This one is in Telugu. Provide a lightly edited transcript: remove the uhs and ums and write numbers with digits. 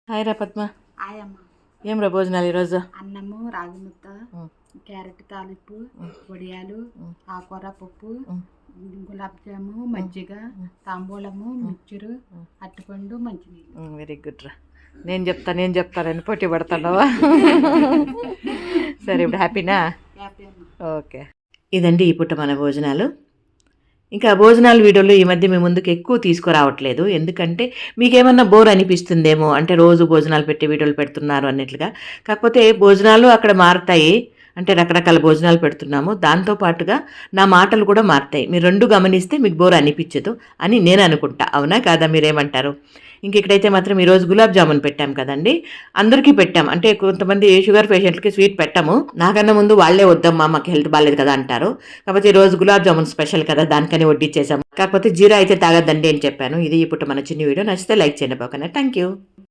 హాయ్ రా పద్మ. ఆయమ్మ ఏం రా భోజనాలు ఈరోజు? అన్నము, రాగి ముద్ద, క్యారెట్ తాలింపు, వడియాలు, ఆకుకూర పప్పు, గులాబ్ జాము, మజ్జిగ, తాంబూలము, మిక్చరు, అరటిపండు, మంచినీళ్ళు. వెరీ గుడ్ రా. నేను చెప్తానని పోటీ పడుతున్నావా? సరే, ఇప్పుడు హ్యాపీనా? హ్యాపీ అమ్మ. ఓకే, ఇదండి ఈ పూట మన భోజనాలు. ఇంకా భోజనాల వీడియోలు ఈ మధ్య మీ ముందుకు ఎక్కువ తీసుకురావట్లేదు, ఎందుకంటే మీకేమన్నా బోర్ అనిపిస్తుందేమో, అంటే రోజు భోజనాలు పెట్టి వీడియోలు పెడుతున్నారు అన్నట్లుగా. కాకపోతే భోజనాలు అక్కడ మారుతాయి, అంటే రకరకాల భోజనాలు పెడుతున్నాము, దాంతోపాటుగా నా మాటలు కూడా మారుతాయి. మీరు రెండు గమనిస్తే మీకు బోర్ అనిపించదు అని నేను అనుకుంటా. అవునా కాదా, మీరేమంటారు? ఇంక ఇక్కడైతే మాత్రం ఈరోజు గులాబ్ జామున్ పెట్టాం కదండి, అందరికీ పెట్టాం. అంటే కొంతమంది షుగర్ పేషెంట్లకి స్వీట్ పెట్టాము, నాకన్నా ముందు వాళ్ళే వద్దమ్మా మాకు హెల్త్ బాగాలేదు కదా అంటారు. కాకపోతే ఈరోజు గులాబ్ జామున్ స్పెషల్ కదా, దానికని వడ్డిచ్చేసాము. కాకపోతే జీరా అయితే తాగద్దండి అని చెప్పాను. ఇది ఇప్పుడు మన చిన్న వీడియో, నచ్చితే లైక్ చేయండి. ఓకేనా? Thank you.